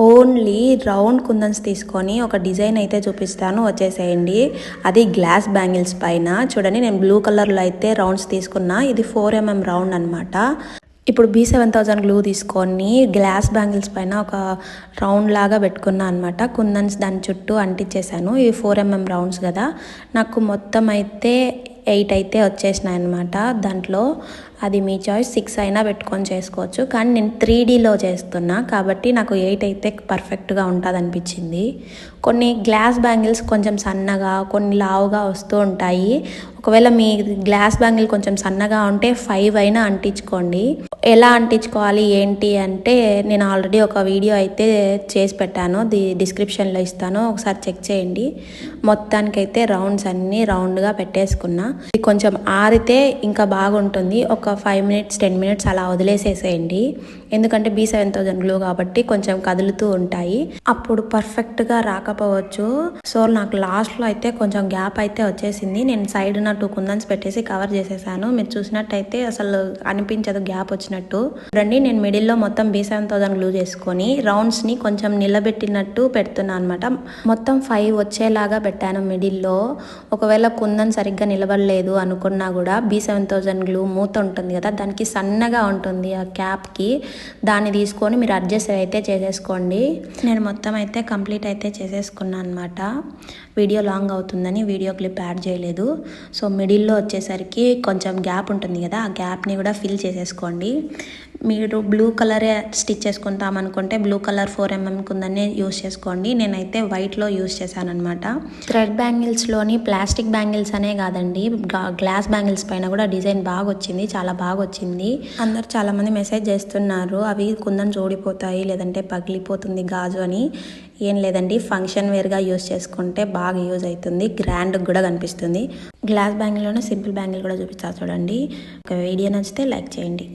Only round కుందన్స్ తీసుకొని ఒక design అయితే చూపిస్తాను, వచ్చేసేయండి. అది గ్లాస్ బ్యాంగిల్స్ పైన చూడండి. నేను బ్లూ కలర్లో అయితే రౌండ్స్ తీసుకున్నా. ఇది 4mm రౌండ్ అనమాట. ఇప్పుడు B7000 గ్లూ తీసుకొని గ్లాస్ బ్యాంగిల్స్ పైన ఒక రౌండ్ లాగా పెట్టుకున్నా అనమాట. కుందన్స్ దాని చుట్టూ అంటించేసాను. ఇవి 4mm రౌండ్స్ కదా. నాకు మొత్తం అయితే 8 అయితే వచ్చేసినాయి అనమాట. దాంట్లో అది మీ చాయిస్, 6 అయినా పెట్టుకొని చేసుకోవచ్చు. కానీ నేను 3Dలో చేస్తున్నా కాబట్టి నాకు 8 అయితే పర్ఫెక్ట్గా ఉంటుంది అనిపించింది. కొన్ని గ్లాస్ బ్యాంగిల్స్ కొంచెం సన్నగా, కొన్ని లావుగా వస్తూ ఉంటాయి. ఒకవేళ మీ గ్లాస్ బ్యాంగిల్ కొంచెం సన్నగా ఉంటే 5 అయినా అంటించుకోండి. ఎలా అంటించుకోవాలి ఏంటి అంటే నేను ఆల్రెడీ ఒక వీడియో అయితే చేసి పెట్టాను, డిస్క్రిప్షన్లో ఇస్తాను, ఒకసారి చెక్ చేయండి. మొత్తానికైతే రౌండ్స్ అన్నీ రౌండ్గా పెట్టేసుకున్నా. ఇది కొంచెం ఆరితే ఇంకా బాగుంటుంది. ఒక 5 minutes 10 minutes అలా వదిలేసేసేయండి. ఎందుకంటే B7000 గ్లూ కాబట్టి కొంచెం కదులుతూ ఉంటాయి. అప్పుడు పర్ఫెక్ట్గా రాకపోవచ్చు. సో నాకు లాస్ట్లో అయితే కొంచెం గ్యాప్ అయితే వచ్చేసింది. నేను సైడ్ నా 2 కుందన్స్ పెట్టేసి కవర్ చేసేసాను. మీరు చూసినట్టయితే అసలు అనిపించదు గ్యాప్ వచ్చినట్టు. చూడండి, నేను మిడిల్లో మొత్తం B7000 గ్లూ చేసుకొని రౌండ్స్ని కొంచెం నిలబెట్టినట్టు పెడుతున్నాను అనమాట. మొత్తం 5 వచ్చేలాగా పెట్టాను మిడిల్లో. ఒకవేళ కుందన్ సరిగ్గా నిలబడలేదు అనుకున్నా కూడా B7000 గ్లూ మూత ఉంటుంది కదా, దానికి సన్నగా ఉంటుంది ఆ క్యాప్కి, దాన్ని తీసుకొని మీరు అడ్జస్ట్ అయితే చేసేసుకోండి. నేను మొత్తం అయితే కంప్లీట్ అయితే చేసేసుకున్నాను అనమాట. వీడియో లాంగ్ అవుతుందని వీడియో క్లిప్ యాడ్ చేయలేదు. సో మిడిల్లో వచ్చేసరికి కొంచెం గ్యాప్ ఉంటుంది కదా, ఆ గ్యాప్ని కూడా ఫిల్ చేసేసుకోండి. మీరు బ్లూ కలరే స్టిచ్ చేసుకుంటాం అనుకుంటే బ్లూ కలర్ 4mm కుందనే యూస్ చేసుకోండి. నేనైతే వైట్లో యూస్ చేశాను అనమాట. థ్రెడ్ బ్యాంగిల్స్లోని ప్లాస్టిక్ బ్యాంగిల్స్ అనే కాదండి, గ్లాస్ బ్యాంగిల్స్ పైన కూడా డిజైన్ బాగా వచ్చింది, చాలా బాగా వచ్చింది. అందరు చాలామంది మెసేజ్ చేస్తున్నారు అవి కుందన్ జోడిపోతాయి లేదంటే పగిలిపోతుంది గాజు అని. ఏం లేదండి, ఫంక్షన్ వేర్గా యూస్ చేసుకుంటే బాగా యూజ్ అవుతుంది, గ్రాండ్గా కూడా కనిపిస్తుంది. గ్లాస్ బ్యాంగిల్లోనే సింపుల్ బ్యాంగిల్ కూడా చూపిస్తా చూడండి. ఒక వీడియో నచ్చితే లైక్ చేయండి.